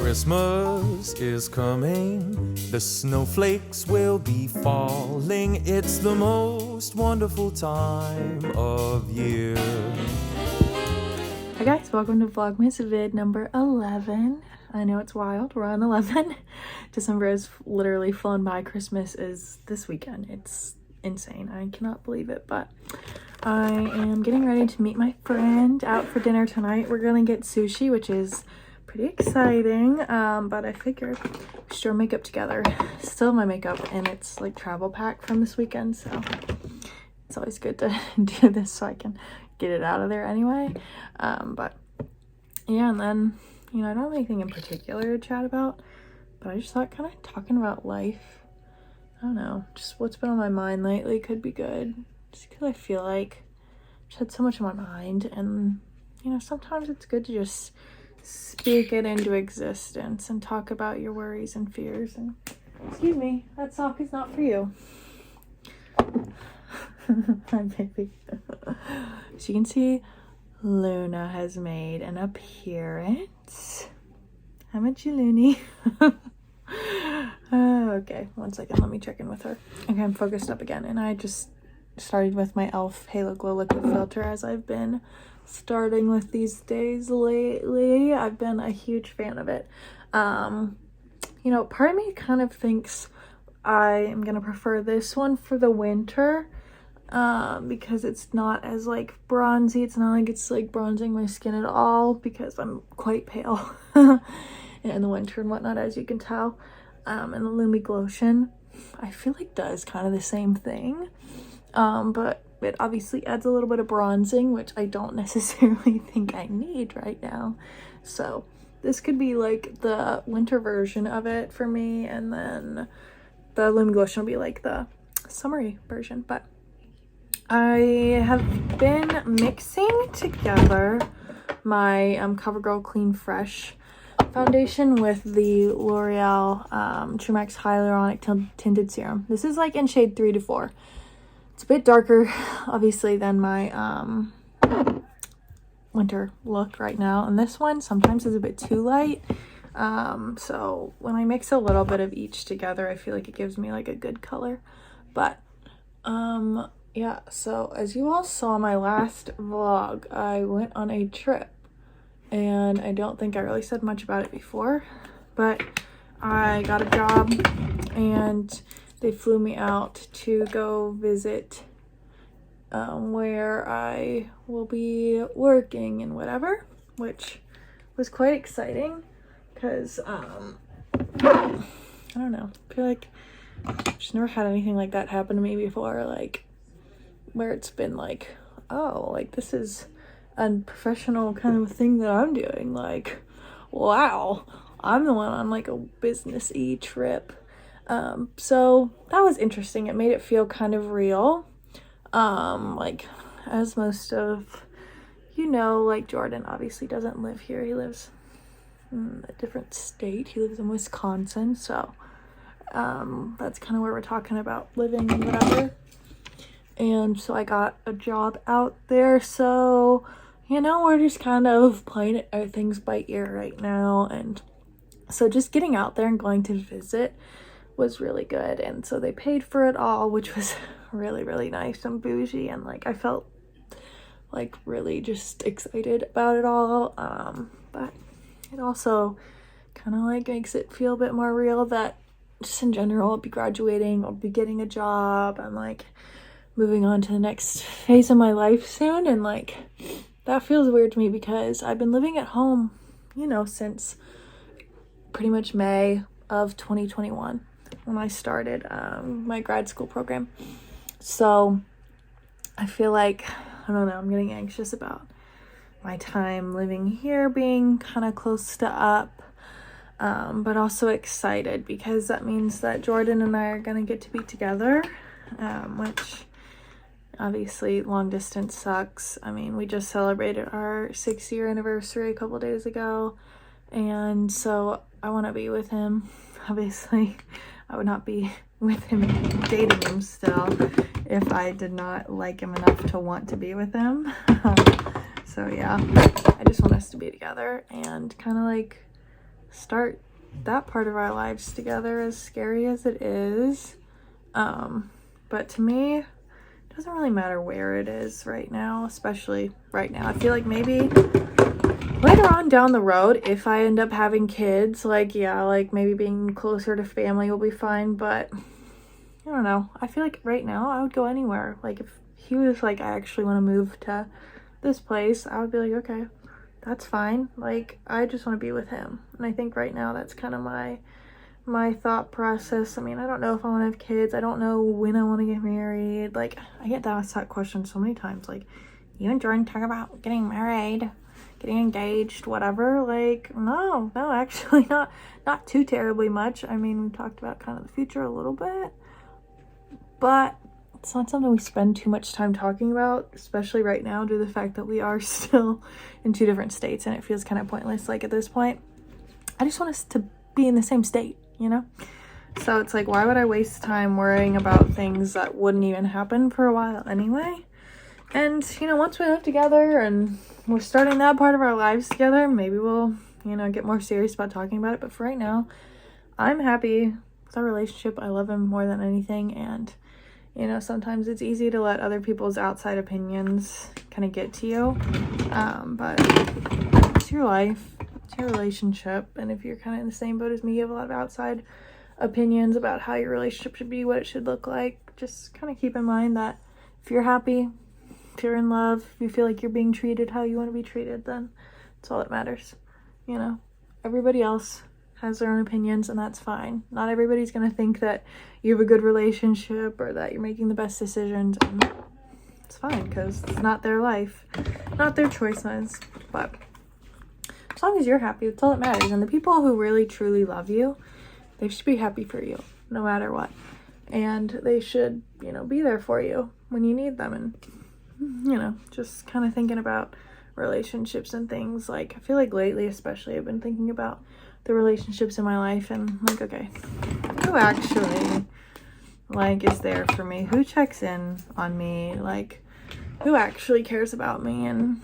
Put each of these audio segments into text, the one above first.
Christmas is coming, the snowflakes will be falling. It's the most wonderful time of year. Hi guys, welcome to Vlogmas vid number 11. I know it's wild, we're on 11. December has literally flown by. Christmas is this weekend. It's insane. I cannot believe it, but I am getting ready to meet my friend out for dinner tonight. We're gonna get sushi, which is pretty exciting, but I figured we should do our makeup together. Still have my makeup and it's like travel pack from this weekend, so it's always good to do this so I can get it out of there anyway. But yeah, and then, you know, I don't have anything in particular to chat about, but I just thought kind of talking about life, I don't know, just what's been on my mind lately could be good, just because I feel like I've just had so much on my mind, and you know, sometimes it's good to just speak it into existence and talk about your worries and fears. And excuse me, that sock is not for you. Hi baby. So you can see Luna has made an appearance. Haven't you, Looney? Okay, one second, let me check in with her. Okay, I'm focused up again, and I just started with my e.l.f. Halo Glow Liquid Filter, as I've been starting with these days lately. I've been a huge fan of it. You know, part of me kind of thinks I am gonna prefer this one for the winter, because it's not as like bronzy. It's not like it's like bronzing my skin at all, because I'm quite pale in the winter and whatnot, as you can tell. And the Lumi Glotion, I feel like does kind of the same thing, but it obviously adds a little bit of bronzing, which I don't necessarily think I need right now. So this could be like the winter version of it for me, and then the Lumi Glotion will be like the summery version. But I have been mixing together my CoverGirl Clean Fresh foundation with the L'Oreal True Max Hyaluronic Tinted Serum. This is like in shade 3 to 4. It's a bit darker, obviously, than my winter look right now. And this one sometimes is a bit too light. So when I mix a little bit of each together, I feel like it gives me like a good color. But yeah, so as you all saw in my last vlog, I went on a trip. And I don't think I really said much about it before, but I got a job and they flew me out to go visit where I will be working and whatever, which was quite exciting because I don't know, I feel like I've just never had anything like that happen to me before, like where it's been like, oh, like this is a professional kind of thing that I'm doing. Like, wow, I'm the one on like a business-y trip. So that was interesting. It made it feel kind of real. Like, as most of, you know, like Jordan obviously doesn't live here. He lives in a different state. He lives in Wisconsin. So that's kind of where we're talking about living and whatever. And so I got a job out there. So, you know, we're just kind of playing things by ear right now. And so just getting out there and going to visit was really good. And so they paid for it all, which was really, really nice and bougie. And like, I felt like really just excited about it all. But it also kind of like makes it feel a bit more real that just in general, I'll be graduating, I'll be getting a job. I'm like moving on to the next phase of my life soon, and like that feels weird to me because I've been living at home, you know, since pretty much May of 2021 when I started my grad school program. So I feel like, I don't know, I'm getting anxious about my time living here being kind of close to up, but also excited because that means that Jordan and I are gonna get to be together, which obviously long distance sucks. I mean, we just celebrated our 6-year anniversary a couple days ago, and so I want to be with him. Obviously, I would not be with him dating him still if I did not like him enough to want to be with him. So yeah, I just want us to be together and kind of like start that part of our lives together, as scary as it is. But to me, it doesn't really matter where it is right now, especially right now. I feel like maybe later on down the road, if I end up having kids, like, yeah, like maybe being closer to family will be fine, but I don't know. I feel like right now I would go anywhere. Like if he was like, I actually want to move to this place, I would be like, okay, that's fine. Like, I just want to be with him. And I think right now that's kind of my thought process. I mean, I don't know if I want to have kids. I don't know when I want to get married. Like, I get asked that question so many times. Like, you and Jordan talk about getting married, getting engaged, whatever. Like, no, actually not too terribly much. I mean, we talked about kind of the future a little bit, but it's not something we spend too much time talking about, especially right now due to the fact that we are still in 2 different states and it feels kind of pointless. Like at this point, I just want us to be in the same state, you know? So it's like, why would I waste time worrying about things that wouldn't even happen for a while anyway? And, you know, once we live together and we're starting that part of our lives together, maybe we'll, you know, get more serious about talking about it. But for right now, I'm happy with our relationship. I love him more than anything. And, you know, sometimes it's easy to let other people's outside opinions kind of get to you. But it's your life, it's your relationship. And if you're kind of in the same boat as me, you have a lot of outside opinions about how your relationship should be, what it should look like. Just kind of keep in mind that if you're happy, if you're in love, if you feel like you're being treated how you want to be treated, then it's all that matters. You know, everybody else has their own opinions, and that's fine. Not everybody's going to think that you have a good relationship or that you're making the best decisions, and it's fine because it's not their life, not their choices. But as long as you're happy, that's all that matters. And the people who really truly love you, they should be happy for you no matter what, and they should, you know, be there for you when you need them. And, you know, just kind of thinking about relationships and things, like I feel like lately especially I've been thinking about the relationships in my life and like, okay, who actually like is there for me, who checks in on me, like who actually cares about me. And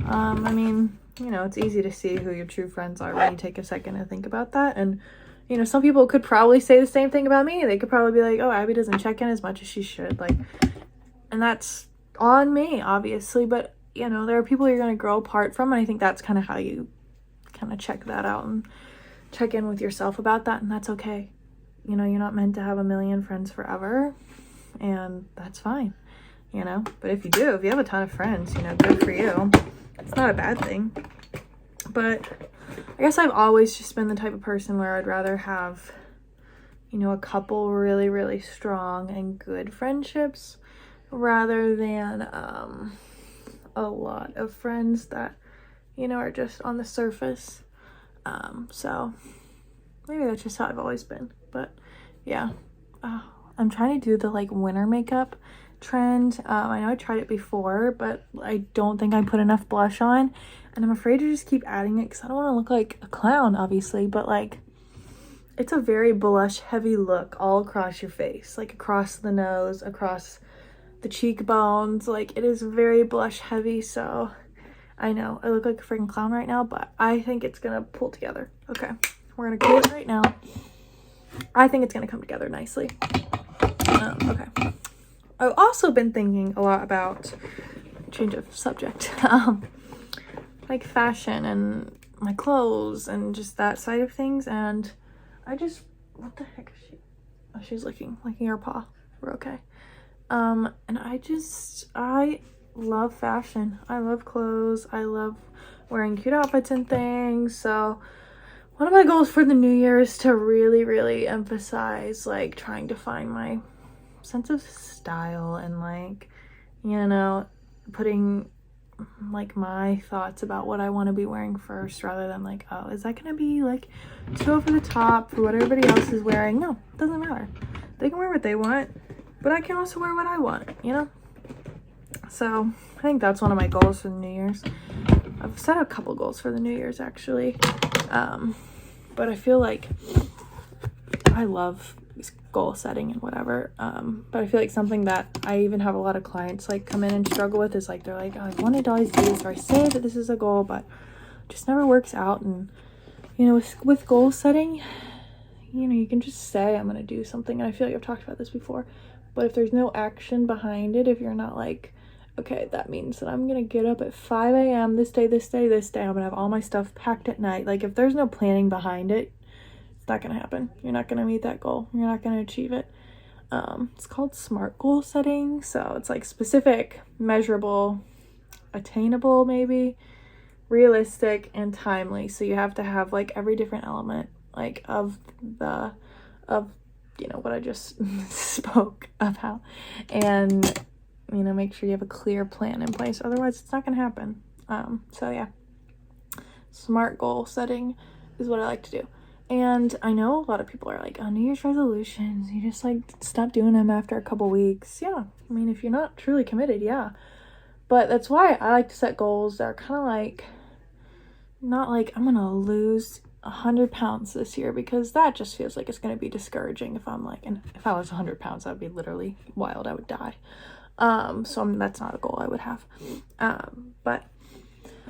I mean, you know, it's easy to see who your true friends are when you take a second to think about that. And you know, some people could probably say the same thing about me. They could probably be like, oh, Abby doesn't check in as much as she should, like, and that's on me obviously, but you know, there are people you're going to grow apart from, and I think that's kind of how you kind of check that out and check in with yourself about that. And that's okay. You know, you're not meant to have a million friends forever, and that's fine, you know. But if you do, if you have a ton of friends, you know, good for you. It's not a bad thing. But I guess I've always just been the type of person where I'd rather have, you know, a couple really, really strong and good friendships rather than a lot of friends that, you know, are just on the surface. So maybe that's just how I've always been. But yeah, I'm trying to do the like winter makeup trend. I know I tried it before, but I don't think I put enough blush on, and I'm afraid to just keep adding it because I don't want to look like a clown, obviously, but like it's a very blush heavy look all across your face, like across the nose, across the cheekbones. Like it is very blush heavy. So I know I look like a freaking clown right now, but I think it's gonna pull together. Okay, we're gonna do it right now. I think it's gonna come together nicely. Okay, I've also been thinking a lot about, change of subject, like fashion and my clothes and just that side of things. And I just, what the heck is she? Oh, she's licking our paw. We're okay. And I love fashion. I love clothes. I love wearing cute outfits and things. So one of my goals for the new year is to really, really emphasize like trying to find my sense of style and like, you know, putting like my thoughts about what I want to be wearing first rather than like, oh, is that gonna be like too over the top for what everybody else is wearing? No, it doesn't matter. They can wear what they want, but I can also wear what I want, you know? So I think that's one of my goals for the New Year's. I've set a couple goals for the New Year's actually. But I feel like I love goal setting and whatever. But I feel like something that I even have a lot of clients like come in and struggle with is like, they're like, oh, I wanted to always do this, or I say that this is a goal, but it just never works out. And you know, with goal setting, you know, you can just say I'm gonna do something, and I feel like I've talked about this before, but if there's no action behind it, if you're not like, okay, that means that I'm gonna get up at 5 a.m. this day, I'm gonna have all my stuff packed at night, like if there's no planning behind it, it's not gonna happen. You're not gonna meet that goal, you're not gonna achieve it. It's called SMART goal setting, so it's like specific, measurable, attainable, maybe realistic, and timely. So you have to have like every different element like of you know what I just spoke about, and you know, make sure you have a clear plan in place, otherwise it's not gonna happen. So yeah, SMART goal setting is what I like to do. And I know a lot of people are like, oh, New Year's resolutions, you just like stop doing them after a couple weeks. Yeah, I mean, if you're not truly committed, yeah, but that's why I like to set goals that are kind of like, not like I'm gonna lose 100 pounds this year, because that just feels like it's gonna be discouraging. If I'm like, and if I was 100 pounds, that would be literally wild. I would die. So that's not a goal I would have. But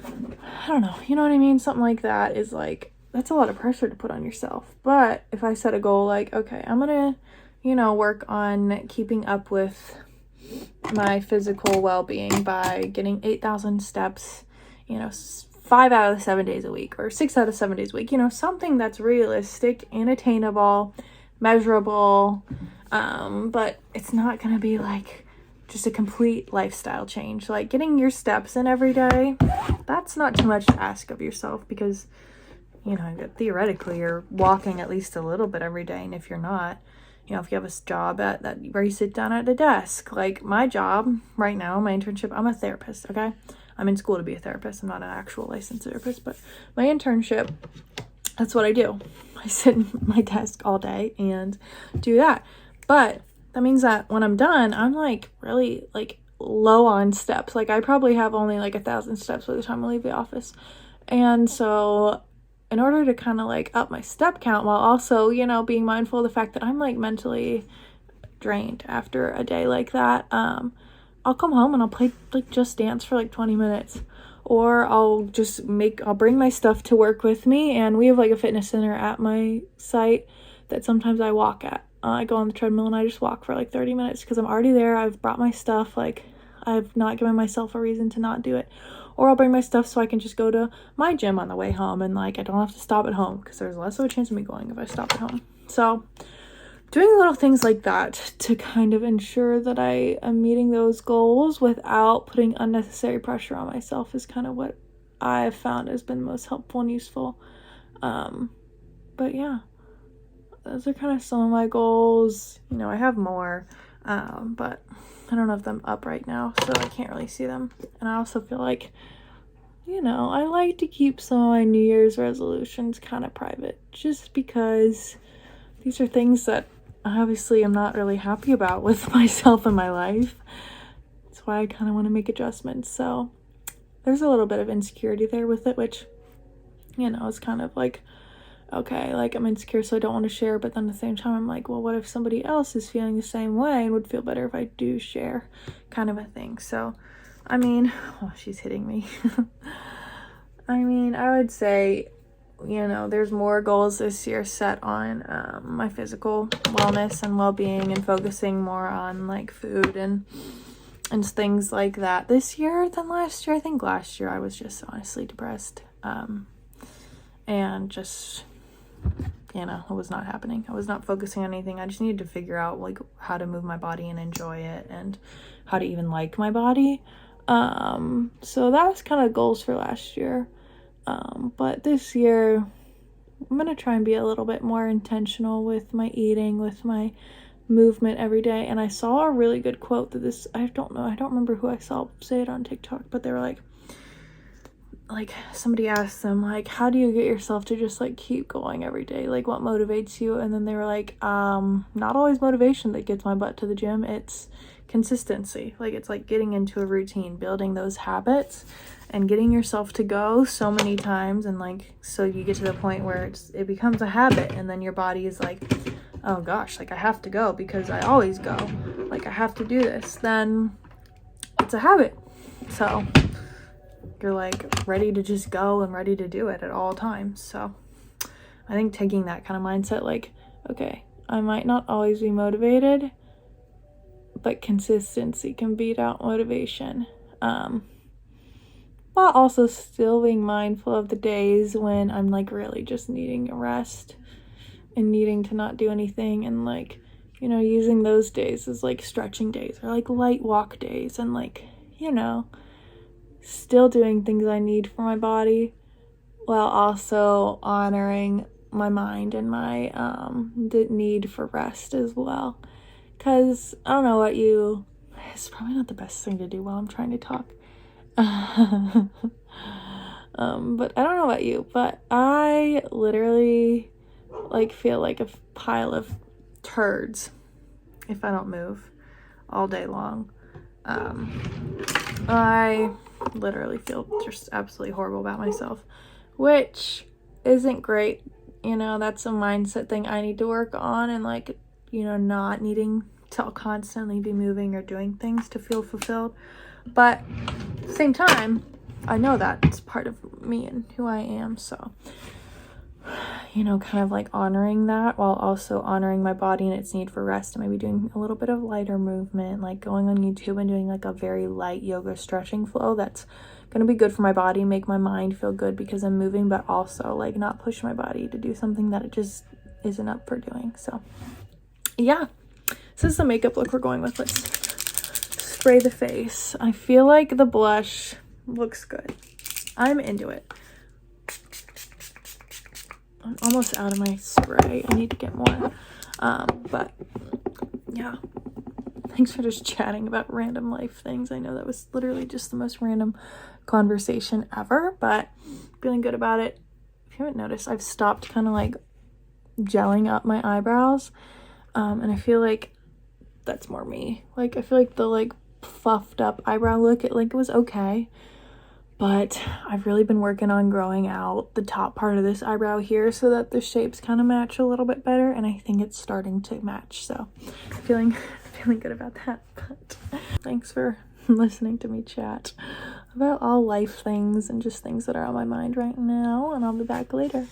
I don't know, you know what I mean? Something like that is like, that's a lot of pressure to put on yourself. But if I set a goal like, okay, I'm gonna, you know, work on keeping up with my physical well-being by getting 8,000 steps, you know, 5 out of the 7 days a week, or 6 out of 7 days a week, you know, something that's realistic and attainable, measurable, but it's not gonna be like just a complete lifestyle change. Like getting your steps in every day, that's not too much to ask of yourself, because you know, theoretically you're walking at least a little bit every day. And if you're not, you know, if you have a job at that where you sit down at a desk, like my job right now, my internship, I'm a therapist. Okay, I'm in school to be a therapist. I'm not an actual licensed therapist, but my internship, that's what I do. I sit at my desk all day and do that. But that means that when I'm done, I'm like really like low on steps. Like I probably have only like 1,000 steps by the time I leave the office. And so in order to kind of like up my step count while also, you know, being mindful of the fact that I'm like mentally drained after a day like that, I'll come home and I'll play like Just Dance for like 20 minutes, or I'll bring my stuff to work with me, and we have like a fitness center at my site that sometimes I walk at. I go on the treadmill and I just walk for like 30 minutes because I'm already there. I've brought my stuff, like I've not given myself a reason to not do it. Or I'll bring my stuff so I can just go to my gym on the way home, and like I don't have to stop at home, because there's less of a chance of me going if I stop at home. So doing little things like that to kind of ensure that I am meeting those goals without putting unnecessary pressure on myself is kind of what I've found has been most helpful and useful. But yeah, those are kind of some of my goals. You know, I have more, but I don't have them up right now, so I can't really see them. And I also feel like, you know, I like to keep some of my New Year's resolutions kind of private, just because these are things that obviously I'm not really happy about with myself and my life. That's why I kind of want to make adjustments. So there's a little bit of insecurity there with it, which, you know, is kind of like, okay, like I'm insecure, so I don't want to share, but then at the same time I'm like, well, what if somebody else is feeling the same way and would feel better if I do share, kind of a thing. So I mean, oh, she's hitting me. I mean, I would say, you know, there's more goals this year set on my physical wellness and well-being, and focusing more on like food and things like that this year than last year. I think last year I was just honestly depressed, and just, you know, it was not happening. I was not focusing on anything. I just needed to figure out like how to move my body and enjoy it, and how to even like my body. So that was kind of goals for last year. But this year I'm gonna try and be a little bit more intentional with my eating, with my movement every day. And I saw a really good quote that I don't remember who I saw say it on TikTok, but they were like somebody asked them like, how do you get yourself to just like keep going every day? Like what motivates you? And then they were like, not always motivation that gets my butt to the gym. It's consistency. Like it's like getting into a routine, building those habits, and getting yourself to go so many times, and like so you get to the point where it becomes a habit, and then your body is like, oh gosh, like I have to go because I always go, like I have to do this. Then it's a habit, so you're like ready to just go and ready to do it at all times. So I think taking that kind of mindset, like, okay, I might not always be motivated, but consistency can beat out motivation. While also still being mindful of the days when I'm like really just needing a rest and needing to not do anything, and like, you know, using those days as like stretching days or like light walk days, and like, you know, still doing things I need for my body while also honoring my mind and my the need for rest as well. Because I don't know what you, it's probably not the best thing to do while I'm trying to talk. But I don't know about you, but I literally like feel like a pile of turds if I don't move all day long. I literally feel just absolutely horrible about myself, which isn't great. You know, that's a mindset thing I need to work on, and like, you know, not needing to constantly be moving or doing things to feel fulfilled. But at the same time, I know that it's part of me and who I am. So, you know, kind of like honoring that while also honoring my body and its need for rest, and maybe doing a little bit of lighter movement, like going on YouTube and doing like a very light yoga stretching flow that's gonna be good for my body, make my mind feel good because I'm moving, but also like not push my body to do something that it just isn't up for doing. So yeah, this is the makeup look we're going with. Let's spray the face. I feel like the blush looks good. I'm into it. I'm almost out of my spray. I need to get more. But yeah, thanks for just chatting about random life things. I know that was literally just the most random conversation ever, but feeling good about it. If you haven't noticed, I've stopped kind of like gelling up my eyebrows, and I feel like that's more me. Like, I feel like the like puffed up eyebrow look, it was okay, but I've really been working on growing out the top part of this eyebrow here so that the shapes kind of match a little bit better, and I think it's starting to match, so feeling good about that. But thanks for listening to me chat about all life things and just things that are on my mind right now, and I'll be back later.